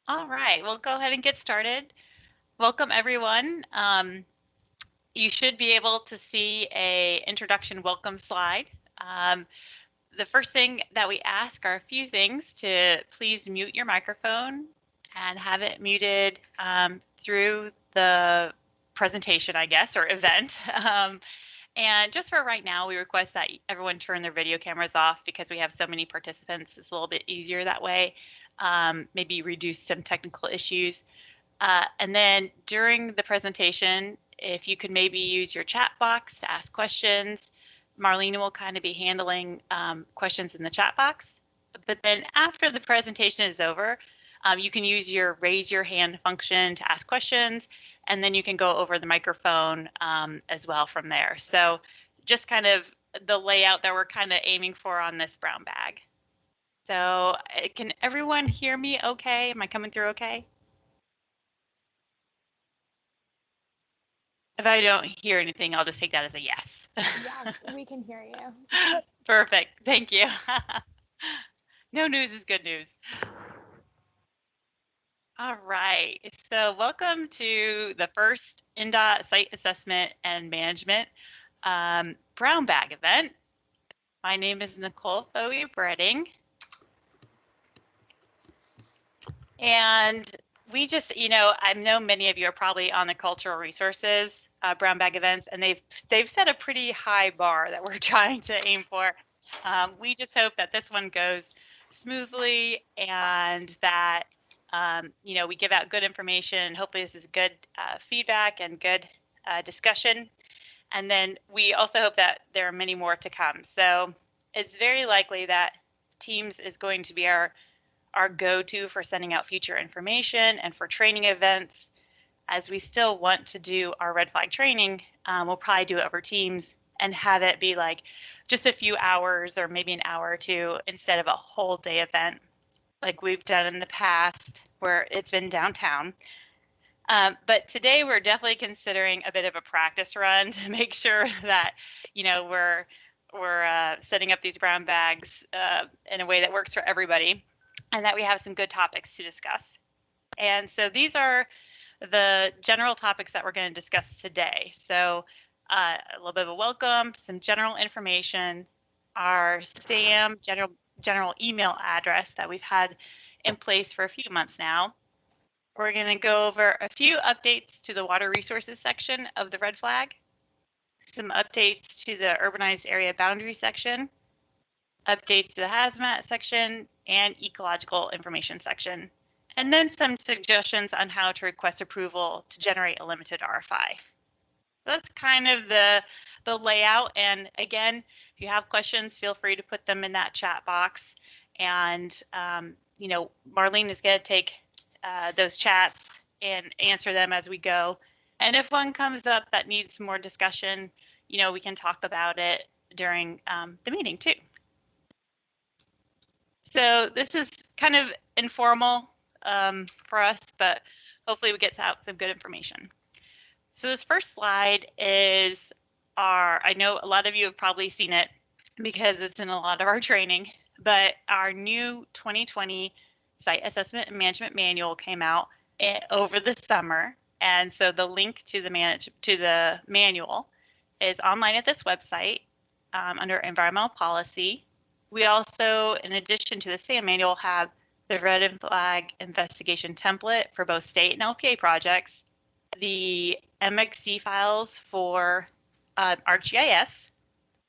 All right, we'll go ahead and get started. Welcome, everyone. You should be able to see a introduction welcome slide. Um, the first thing that we ask are a few things to please mute your microphone and have it muted through the presentation, I guess, or event. And just for right now, we request that everyone turn their video cameras off because we have so many participants. It's a little bit easier that way. Maybe reduce some technical issues. And then during the presentation, if you could maybe use your chat box to ask questions, Marlene will kind of be handling questions in the chat box. But then after the presentation is over, you can use your raise your hand function to ask questions, and then you can go over the microphone as well from there. So just kind of the layout that we're kind of aiming for on this brown bag. So can everyone hear me okay? Am I coming through okay? If I don't hear anything, I'll just take that as a yes. Yes, we can hear you. Perfect. Thank you. No news is good news. All right. So welcome to the first INDOT Site Assessment and Management Brown Bag event. My name is Nicole Bowie-Bredding. And we just, I know many of you are probably on the cultural resources brown bag events, and they've set a pretty high bar that we're trying to aim for. We just hope that this one goes smoothly and that we give out good information. Hopefully, this is good feedback and good discussion. And then we also hope that there are many more to come. So it's very likely that Teams is going to be our go-to for sending out future information and for training events. As we still want to do our red flag training, we'll probably do it over Teams and have it be like just a few hours or maybe an hour or two instead of a whole day event like we've done in the past where it's been downtown. But today we're definitely considering a bit of a practice run to make sure that, we're setting up these brown bags in a way that works for everybody, and that we have some good topics to discuss. And so these are the general topics that we're going to discuss today. So a little bit of a welcome, some general information, our SAM general email address that we've had in place for a few months now. We're going to go over a few updates to the water resources section of the red flag, some updates to the urbanized area boundary section, updates to the hazmat section, and ecological information section, and then some suggestions on how to request approval to generate a limited RFI. That's kind of the layout. And again, if you have questions, feel free to put them in that chat box. And, Marlene is going to take those chats and answer them as we go. And if one comes up that needs more discussion, we can talk about it during the meeting too. So this is kind of informal for us, but hopefully we get out some good information. So this first slide is I know a lot of you have probably seen it because it's in a lot of our training, but our new 2020 Site Assessment and Management Manual came out over the summer. And so the link to the manual is online at this website under Environmental Policy. We also, in addition to the SAM manual, have the red flag investigation template for both state and LPA projects, the MXC files for ArcGIS,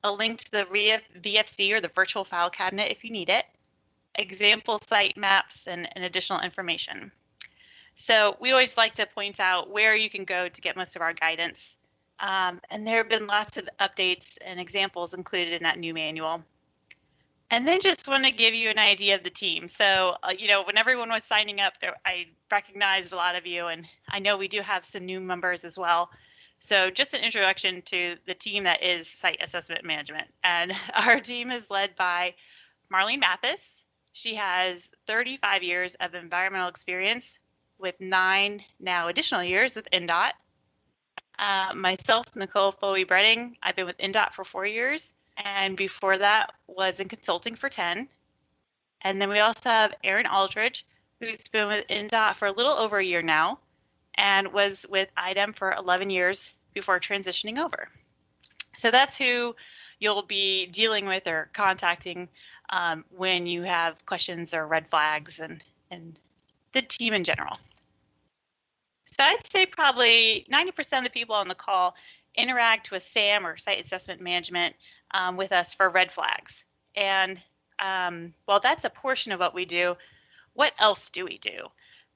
a link to the VFC or the virtual file cabinet if you need it, example site maps, and additional information. So we always like to point out where you can go to get most of our guidance. And there have been lots of updates and examples included in that new manual. And then just want to give you an idea of the team. So, when everyone was signing up, I recognized a lot of you, and I know we do have some new members as well. So just an introduction to the team that is Site Assessment Management. And our team is led by Marlene Mathis. She has 35 years of environmental experience with 9 now additional years with INDOT. Myself, Nicole Foley-Bredding, I've been with INDOT for 4 years. And before that was in consulting for 10. And then we also have Erin Aldridge, who's been with INDOT for a little over a year now and was with IDEM for 11 years before transitioning over. So that's who you'll be dealing with or contacting when you have questions or red flags and the team in general. So I'd say probably 90% of the people on the call interact with SAM or Site Assessment Management with us for red flags. And while that's a portion of what we do, what else do we do?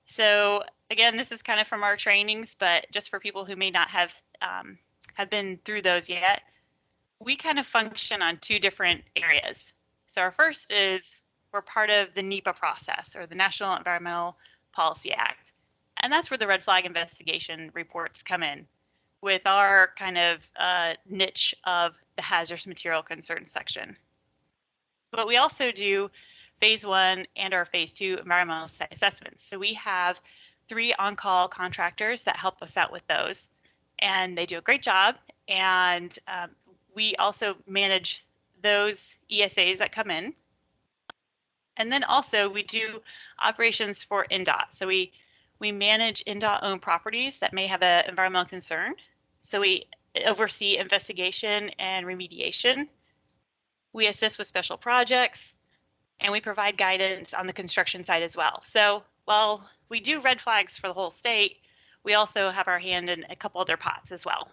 So again, this is kind of from our trainings, but just for people who may not have been through those yet, we kind of function on two different areas. So our first is we're part of the NEPA process, or the National Environmental Policy Act. And that's where the red flag investigation reports come in with our kind of niche of the hazardous material concern section. But we also do phase 1 and our phase 2 environmental site assessments. So we have 3 on-call contractors that help us out with those, and they do a great job. And we also manage those ESAs that come in. And then also we do operations for INDOT. So we manage INDOT-owned properties that may have an environmental concern. So we oversee investigation and remediation. We assist with special projects, and we provide guidance on the construction side as well. So while we do red flags for the whole state, we also have our hand in a couple other pots as well.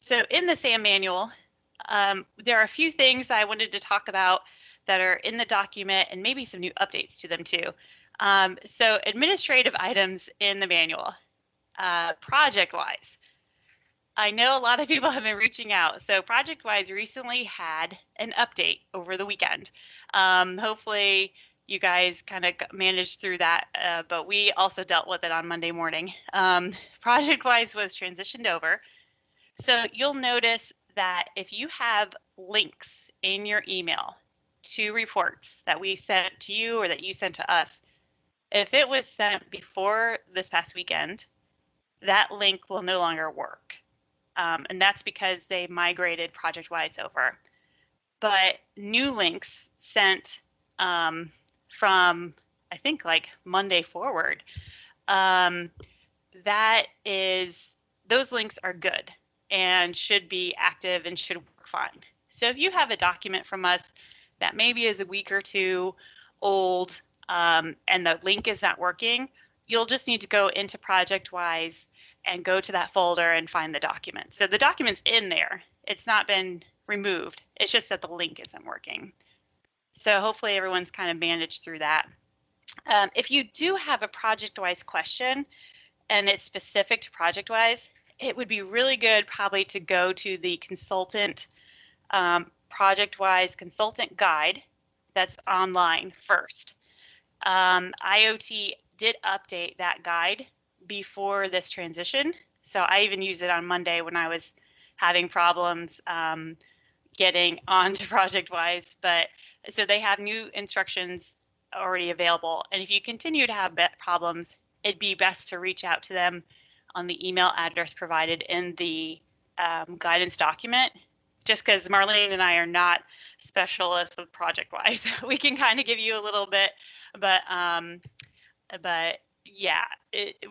So in the SAM manual, there are a few things I wanted to talk about that are in the document and maybe some new updates to them too. So administrative items in the manual, project-wise. I know a lot of people have been reaching out. So ProjectWise recently had an update over the weekend. Hopefully you guys kind of managed through that, but we also dealt with it on Monday morning. ProjectWise was transitioned over. So you'll notice that if you have links in your email to reports that we sent to you or that you sent to us, if it was sent before this past weekend, that link will no longer work. And that's because they migrated ProjectWise over. But new links sent from, I think, like Monday forward, those links are good and should be active and should work fine. So if you have a document from us that maybe is a week or two old and the link is not working, you'll just need to go into ProjectWise and go to that folder and find the document. So the document's in there. It's not been removed. It's just that the link isn't working. So hopefully everyone's kind of managed through that. If you do have a ProjectWise question and it's specific to ProjectWise, it would be really good probably to go to the consultant, ProjectWise consultant guide that's online first. IoT did update that guide before this transition. So I even used it on Monday when I was having problems getting onto ProjectWise. But so they have new instructions already available. And if you continue to have problems, it'd be best to reach out to them on the email address provided in the guidance document. Just because Marlene and I are not specialists with ProjectWise, we can kind of give you a little bit, but yeah,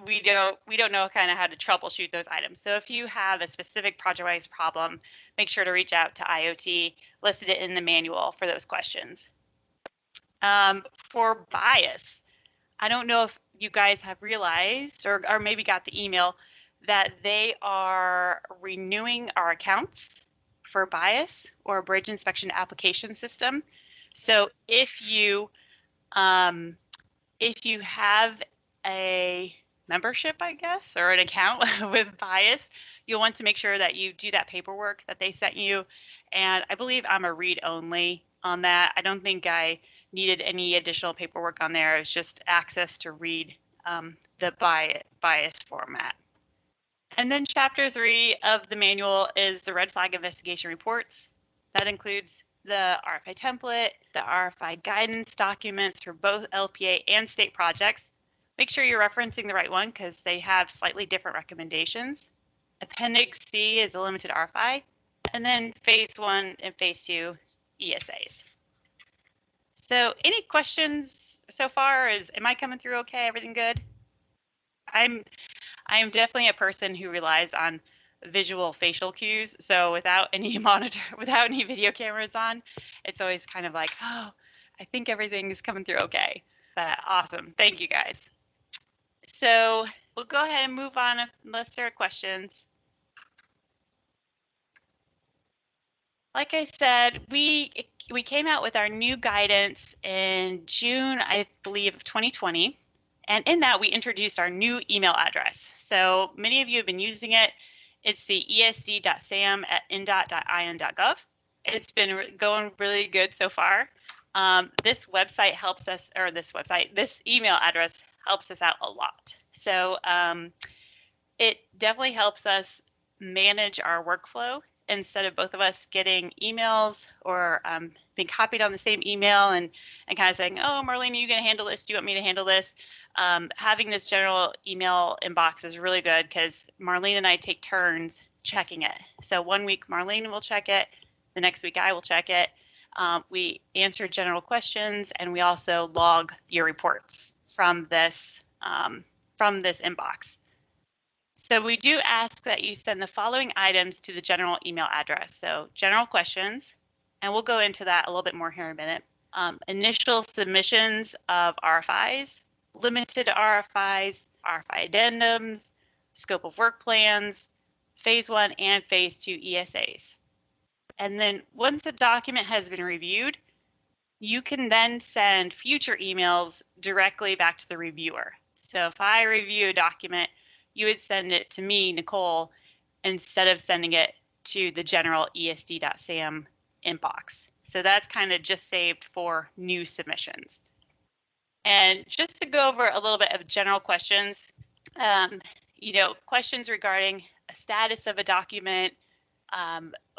we don't know kind of how to troubleshoot those items. So if you have a specific ProjectWise problem, make sure to reach out to IoT, listed it in the manual for those questions. For bias, I don't know if you guys have realized or maybe got the email that they are renewing our accounts for bias or bridge inspection application system. So if you have a membership, I guess, or an account with bias, you'll want to make sure that you do that paperwork that they sent you. And I believe I'm a read only on that. I don't think I needed any additional paperwork on there. It's just access to read the bias format. And then chapter 3 of the manual is the red flag investigation reports. That includes the RFI template, the RFI guidance documents for both LPA and state projects. Make sure you're referencing the right one because they have slightly different recommendations. Appendix C is a limited RFI. And then phase 1 and phase 2 ESAs. So any questions so far? Am I coming through okay? Everything good? I'm definitely a person who relies on visual facial cues. So without any monitor, without any video cameras on, it's always kind of like, oh, I think everything is coming through okay. But awesome. Thank you guys. So we'll go ahead and move on unless there are questions. Like I said, we came out with our new guidance in June, I believe, of 2020. And in that, we introduced our new email address. So many of you have been using it. It's the esd.sam@indot.in.gov. It's been going really good so far. This website helps us, or this email address helps us out a lot. So it definitely helps us manage our workflow instead of both of us getting emails or being copied on the same email and kind of saying, oh, Marlene, are you going to handle this? Do you want me to handle this? Having this general email inbox is really good because Marlene and I take turns checking it. So one week Marlene will check it. The next week I will check it. We answer general questions and we also log your reports from this inbox. So we do ask that you send the following items to the general email address. So general questions, and we'll go into that a little bit more here in a minute. Initial submissions of RFIs, limited RFIs, RFI addendums, scope of work plans, phase 1 and phase 2 ESAs. And then once a document has been reviewed, you can then send future emails directly back to the reviewer. So if I review a document, you would send it to me, Nicole, instead of sending it to the general esd.sam inbox. So that's kind of just saved for new submissions. And just to go over a little bit of general questions, questions regarding a status of a document,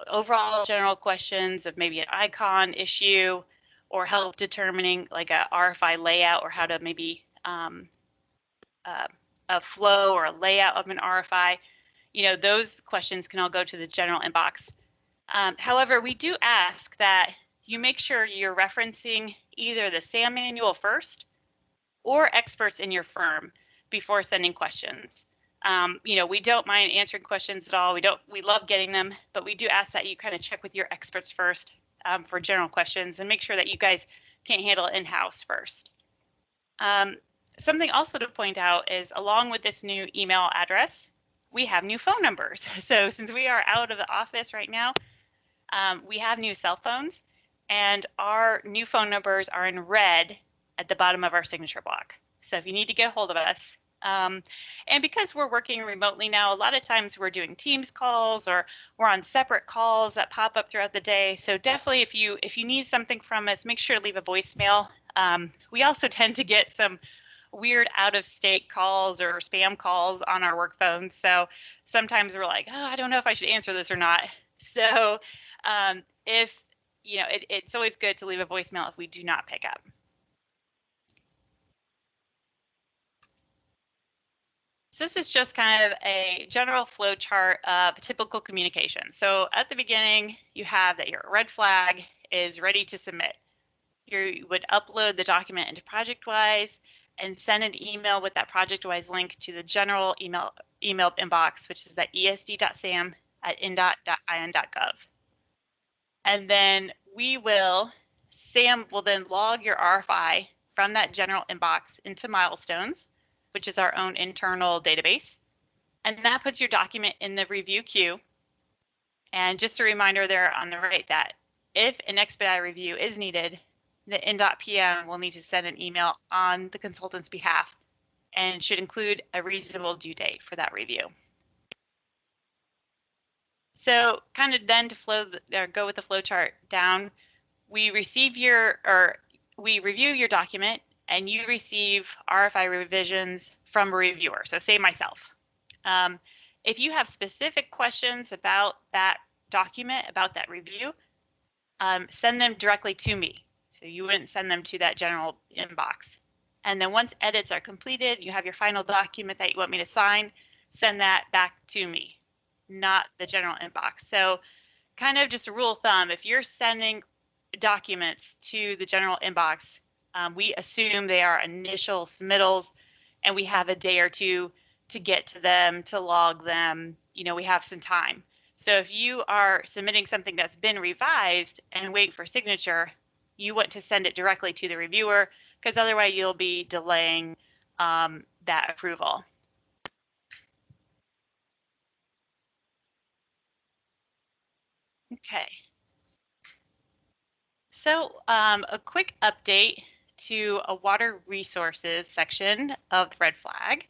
overall general questions of maybe an icon issue, or help determining like a RFI layout or how to maybe a flow or a layout of an RFI, those questions can all go to the general inbox. However, we do ask that you make sure you're referencing either the SAM manual first or experts in your firm before sending questions. We don't mind answering questions at all. We love getting them, but we do ask that you kind of check with your experts first for general questions and make sure that you guys can't handle it in-house first. Something also to point out is along with this new email address, we have new phone numbers. So since we are out of the office right now, we have new cell phones and our new phone numbers are in red at the bottom of our signature block. So if you need to get a hold of us, and because we're working remotely now, a lot of times we're doing Teams calls or we're on separate calls that pop up throughout the day. So definitely if you need something from us, make sure to leave a voicemail. We also tend to get some weird out-of-state calls or spam calls on our work phones. So sometimes we're like, oh, I don't know if I should answer this or not. So it's always good to leave a voicemail if we do not pick up. So this is just kind of a general flow chart of typical communication. So at the beginning, you have that your red flag is ready to submit. You would upload the document into ProjectWise and send an email with that ProjectWise link to the general email inbox, which is that esd.sam@indot.in.gov. And then SAM will then log your RFI from that general inbox into Milestones, which is our own internal database. And that puts your document in the review queue. And just a reminder there on the right that if an expedite review is needed, the INDOT PM will need to send an email on the consultant's behalf and should include a reasonable due date for that review. So kind of then to go with the flow chart down, we review your document and you receive RFI revisions from a reviewer. So say myself. If you have specific questions about that document, about that review, send them directly to me. So you wouldn't send them to that general inbox. And then once edits are completed, you have your final document that you want me to sign, send that back to me, not the general inbox. So kind of just a rule of thumb, if you're sending documents to the general inbox, we assume they are initial submittals, and we have a day or two to get to them, to log them. We have some time. So if you are submitting something that's been revised and waiting for signature, you want to send it directly to the reviewer, because otherwise you'll be delaying that approval. Okay. So a quick update to a water resources section of the red flag.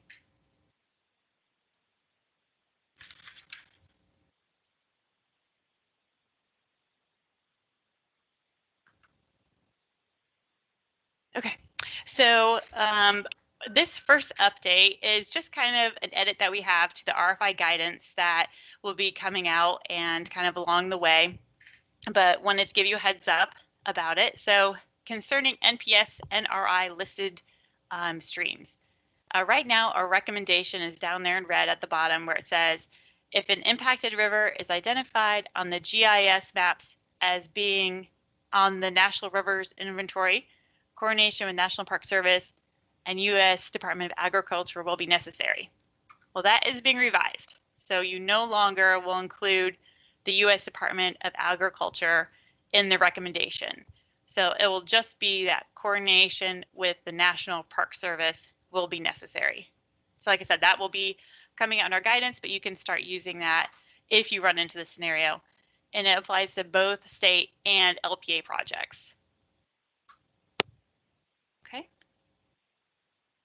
Okay, so this first update is just kind of an edit that we have to the RFI guidance that will be coming out and kind of along the way, but wanted to give you a heads up about it. So concerning NPS, NRI listed streams. Right now, our recommendation is down there in red at the bottom where it says, if an impacted river is identified on the GIS maps as being on the National Rivers Inventory, coordination with National Park Service and U.S. Department of Agriculture will be necessary. Well, that is being revised. So you no longer will include the U.S. Department of Agriculture in the recommendation. So it will just be that coordination with the National Park Service will be necessary. So like I said, that will be coming out in our guidance, but you can start using that if you run into the scenario. And it applies to both state and LPA projects. Okay.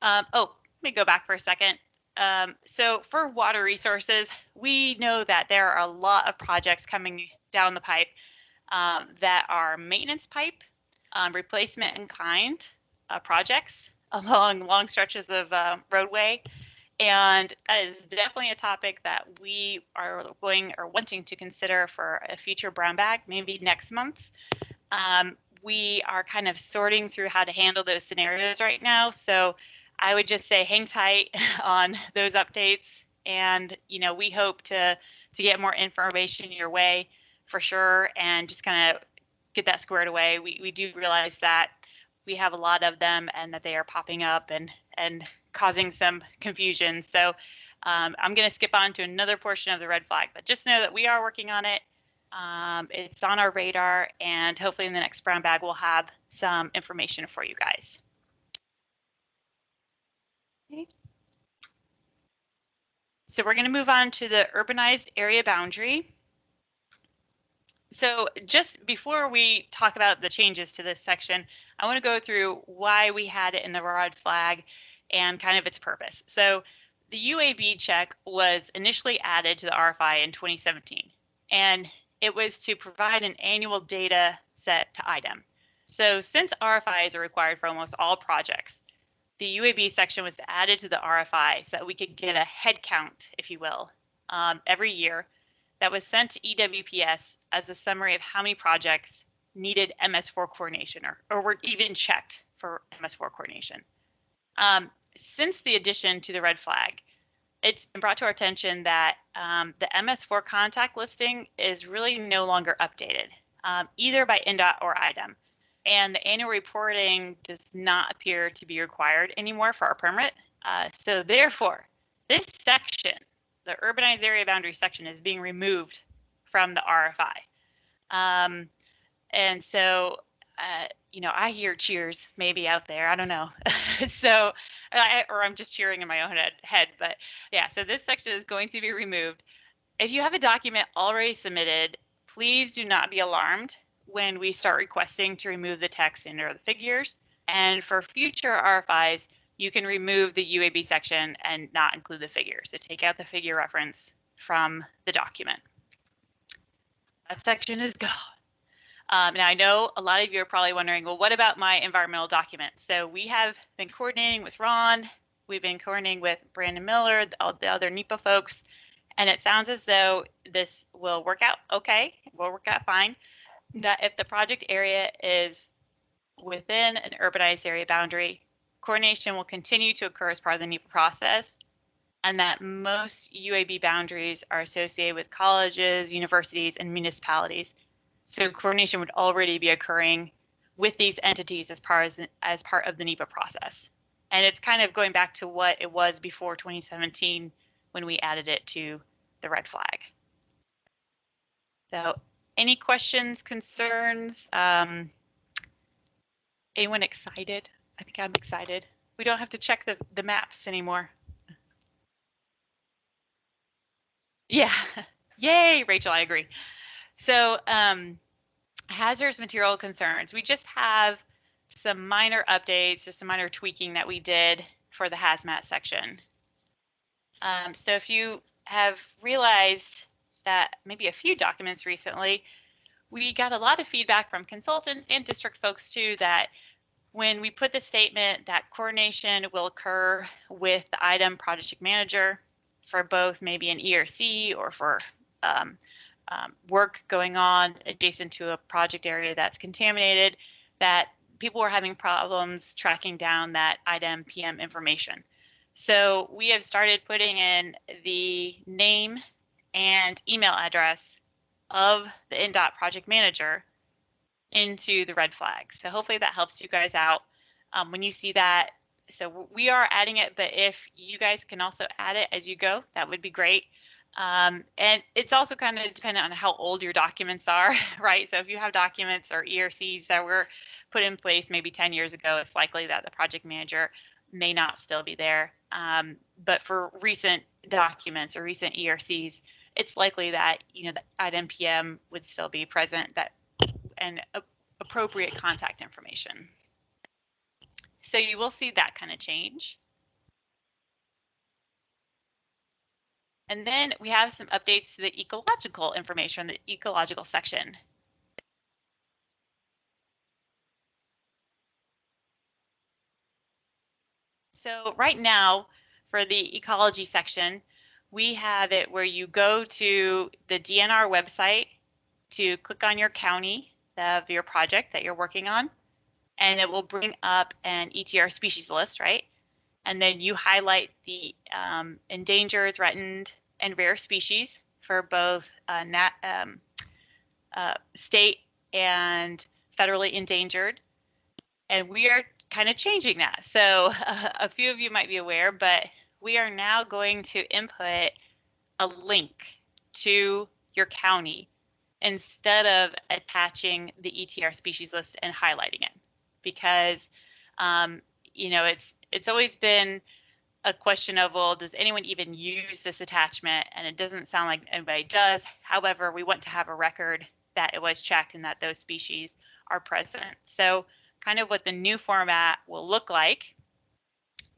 Let me go back for a second. So for water resources, we know that there are a lot of projects coming down the pipe that are maintenance pipe, replacement in kind projects along long stretches of roadway. And that is definitely a topic that we are wanting to consider for a future brown bag, maybe next month. We are kind of sorting through how to handle those scenarios right now. So I would just say hang tight on those updates. And, we hope to get more information your way for sure, and just kind of get that squared away. We do realize that we have a lot of them and that they are popping up and causing some confusion. So I'm going to skip on to another portion of the red flag, but just know that we are working on it. It's on our radar, and hopefully in the next brown bag, we'll have some information for you guys. Okay. So we're going to move on to the urbanized area boundary. So just before we talk about the changes to this section, I want to go through why we had it in the red flag and kind of its purpose. So the UAB check was initially added to the RFI in 2017, and it was to provide an annual data set to IDEM. So since RFIs are required for almost all projects, the UAB section was added to the RFI so that we could get a head count, if you will, every year that was sent to EWPS as a summary of how many projects needed MS4 coordination or were even checked for MS4 coordination. Since the addition to the red flag, it's been brought to our attention that the MS4 contact listing is really no longer updated, either by INDOT or IDEM. And the annual reporting does not appear to be required anymore for our permit. So therefore, this section, the urbanized area boundary section, is being removed from the RFI. And so, I hear cheers maybe out there. I don't know. So, or I'm just cheering in my own head. But yeah, so this section is going to be removed. If you have a document already submitted, please do not be alarmed when we start requesting to remove the text and or the figures. And for future RFIs, you can remove the UAB section and not include the figures. So take out the figure reference from the document. That section is gone. Now, I know a lot of you are probably wondering, well, what about my environmental document? So we have been coordinating with Ron. We've been coordinating with Brandon Miller, all the other NEPA folks, and it sounds as though this will work out okay. It will work out fine. That if the project area is within an urbanized area boundary, coordination will continue to occur as part of the NEPA process, and that most UAB boundaries are associated with colleges, universities, and municipalities. So coordination would already be occurring with these entities as part of the NEPA process. And it's kind of going back to what it was before 2017 when we added it to the red flag. So any questions, concerns? Anyone excited? I think I'm excited. We don't have to check the maps anymore. Yeah. Yay, Rachel, I agree. So hazardous material concerns. We just have some minor updates, just some minor tweaking that we did for the hazmat section. So if you have realized that maybe a few documents recently, we got a lot of feedback from consultants and district folks too that when we put the statement that coordination will occur with the item project manager for both maybe an ERC or for work going on adjacent to a project area that's contaminated, that people were having problems tracking down that item PM information. So we have started putting in the name and email address of the INDOT project manager into the red flag. So hopefully that helps you guys out when you see that. So we are adding it, but if you guys can also add it as you go, that would be great. And it's also kind of dependent on how old your documents are, right? So if you have documents or ERCs that were put in place maybe 10 years ago, it's likely that the project manager may not still be there. But for recent documents or recent ERCs, it's likely that, you know, the item PM would still be present, that and appropriate contact information. So you will see that kind of change. And then we have some updates to the ecological information, the ecological section. So right now for the ecology section, we have it where you go to the DNR website to click on your county of your project that you're working on, and it will bring up an ETR species list, right? And then you highlight the endangered, threatened, and rare species for both state and federally endangered. And we are kind of changing that. So a few of you might be aware, but we are now going to input a link to your county instead of attaching the ETR species list and highlighting it, because you know, it's always been a question of, well, does anyone even use this attachment? And it doesn't sound like anybody does. However, we want to have a record that it was checked and that those species are present. So kind of what the new format will look like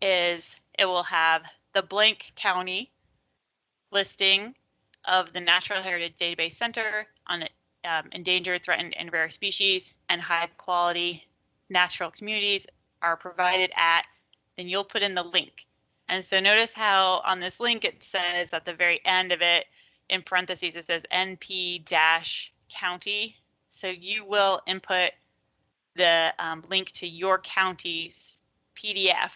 is it will have the blank county listing of the Natural Heritage Database Center on endangered, threatened, and rare species, and high quality natural communities are provided at, then you'll put in the link. And so notice how on this link it says at the very end of it, in parentheses, it says NP-county. So you will input the link to your county's PDF,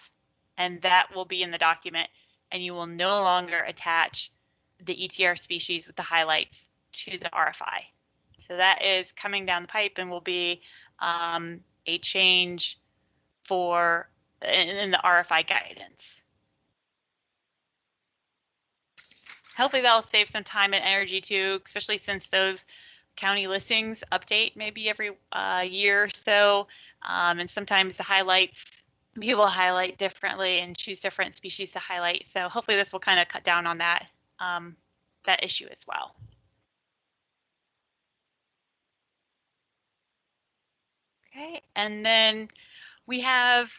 and that will be in the document, and you will no longer attach the ETR species with the highlights to the RFI. So that is coming down the pipe and will be a change for in the RFI guidance. Hopefully that'll save some time and energy too, especially since those county listings update maybe every year or so. And sometimes the highlights, people highlight differently and choose different species to highlight. So hopefully this will kind of cut down on that, that issue as well. Okay, and then we have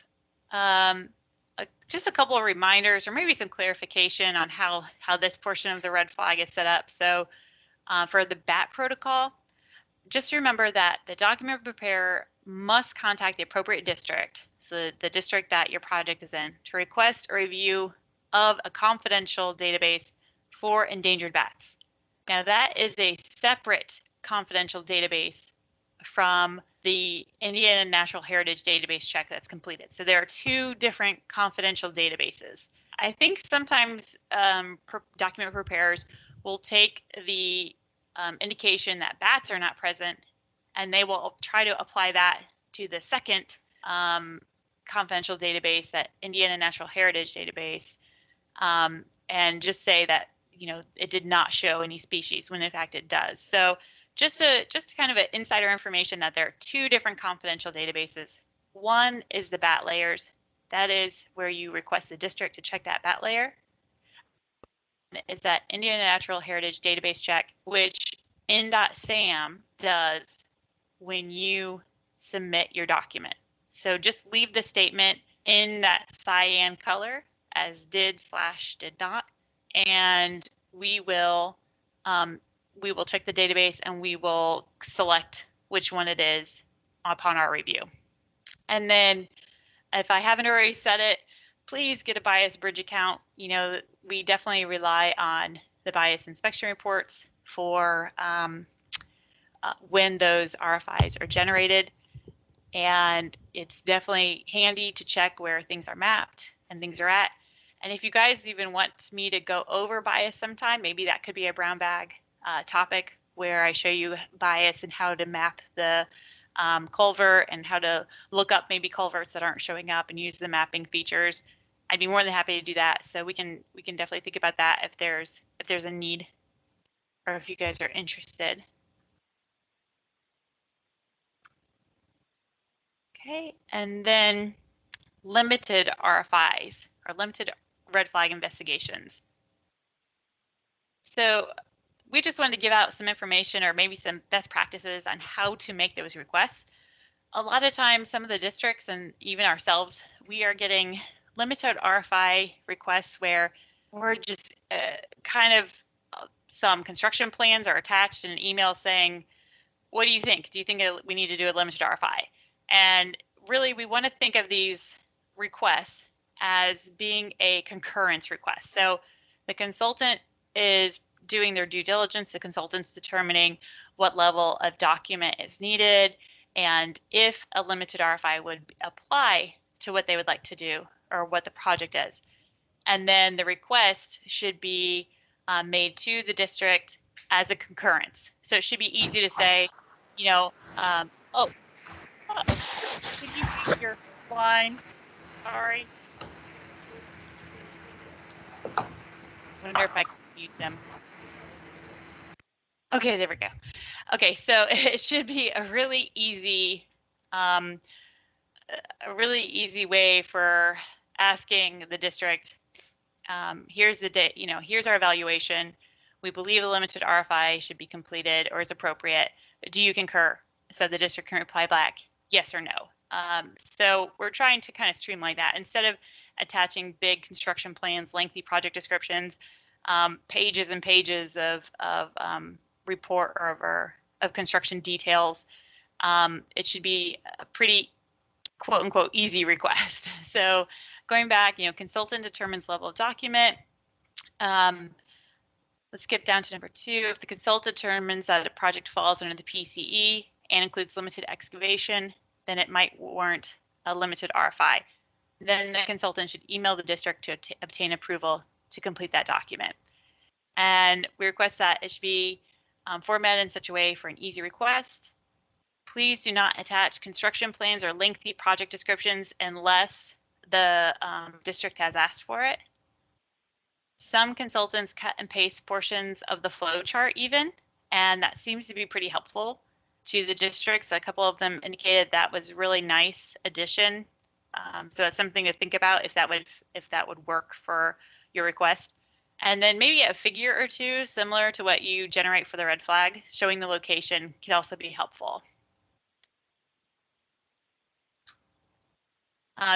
just a couple of reminders or maybe some clarification on how this portion of the red flag is set up. So for the BAT protocol, just remember that the document preparer must contact the appropriate district, so the district that your project is in, to request a review of a confidential database for endangered bats. Now that is a separate confidential database from the Indiana Natural Heritage Database check that's completed. So there are two different confidential databases. I think sometimes document preparers will take the indication that bats are not present and they will try to apply that to the second confidential database, that Indiana Natural Heritage database, and just say that, you know, it did not show any species when in fact it does. So just kind of an insider information that there are two different confidential databases. One is the bat layers. That is where you request the district to check that bat layer. Is that Indiana Natural Heritage database check, which INDOT SAM does when you submit your document. So just leave the statement in that cyan color as did/did not, and we will check the database and we will select which one it is upon our review. And then, if I haven't already said it, please get a bias bridge account. You know, we definitely rely on the bias inspection reports for when those RFIs are generated. And it's definitely handy to check where things are mapped and things are at. And if you guys even want me to go over bias sometime, maybe that could be a brown bag topic where I show you bias and how to map the culvert and how to look up maybe culverts that aren't showing up and use the mapping features. I'd be more than happy to do that. So we can definitely think about that if there's a need or if you guys are interested. Okay, and then limited RFIs or limited red flag investigations. So we just wanted to give out some information or maybe some best practices on how to make those requests. A lot of times, some of the districts and even ourselves, we are getting limited RFI requests where we're just kind of some construction plans are attached in an email saying, what do you think? Do you think we need to do a limited RFI? And really, we want to think of these requests as being a concurrence request. So the consultant is doing their due diligence, the consultant's determining what level of document is needed, and if a limited RFI would apply to what they would like to do or what the project is. And then the request should be made to the district as a concurrence. So it should be easy to say, you know, oh, did you use your line? Sorry. Wonder if I can mute them. Okay, there we go. Okay, so it should be a really easy way for asking the district, here's the date, you know, here's our evaluation. We believe a limited RFI should be completed or is appropriate. Do you concur? So the district can reply back, yes or no. So we're trying to kind of streamline that instead of attaching big construction plans, lengthy project descriptions, pages and pages of report or of construction details. It should be a pretty quote unquote easy request. So going back, you know, consultant determines level of document. Let's skip down to number 2. If the consultant determines that a project falls under the PCE and includes limited excavation, then it might warrant a limited RFI. Then the consultant should email the district to obtain approval to complete that document. And we request that it should be formatted in such a way for an easy request. Please do not attach construction plans or lengthy project descriptions unless the district has asked for it. Some consultants cut and paste portions of the flow chart even, and that seems to be pretty helpful to the districts. A couple of them indicated that was a really nice addition. So that's something to think about if that would work for your request. And then maybe a figure or two similar to what you generate for the red flag, showing the location could also be helpful.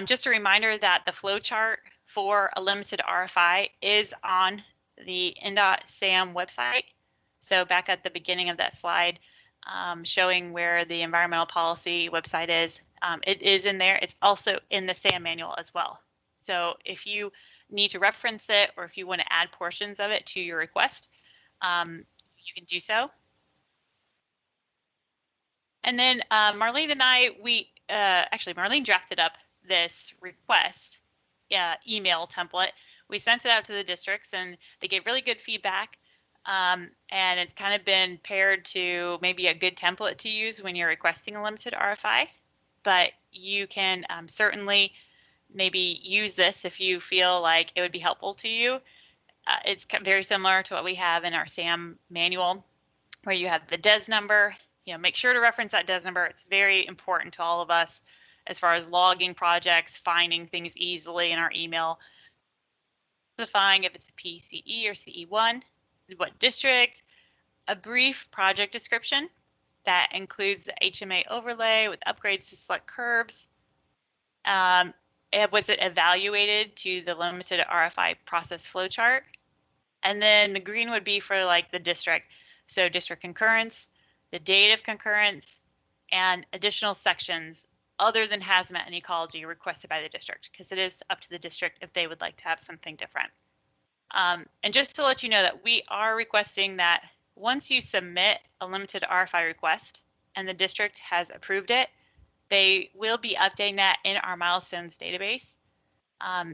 Just a reminder that the flow chart for a limited RFI is on the INDOT SAM website. So back at the beginning of that slide, showing where the environmental policy website is, it is in there. It's also in the SAM manual as well. So if you need to reference it or if you want to add portions of it to your request, you can do so. And then Marlene and I, actually Marlene drafted up this request email template. We sent it out to the districts and they gave really good feedback. and it's kind of been paired to maybe a good template to use when you're requesting a limited RFI. But you can certainly maybe use this if you feel like it would be helpful to you. It's very similar to what we have in our SAM manual, where you have the DES number. Make sure to reference that DES number. It's very important to all of us as far as logging projects, finding things easily in our email, specifying if it's a PCE or CE1, what district, a brief project description that includes the HMA overlay with upgrades to select curbs. Was it evaluated to the limited RFI process flowchart? And then the green would be for like the district. So district concurrence, the date of concurrence, and additional sections other than hazmat and ecology requested by the district, because it is up to the district if they would like to have something different. And just to let you know that we are requesting that once you submit a limited RFI request and the district has approved it, they will be updating that in our milestones database,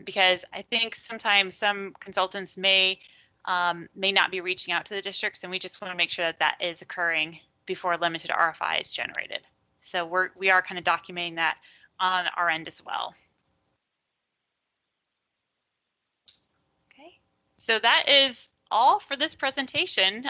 because I think sometimes some consultants may not be reaching out to the districts, and we just want to make sure that that is occurring before limited RFI is generated. So we are kind of documenting that on our end as well. Okay, so that is all for this presentation.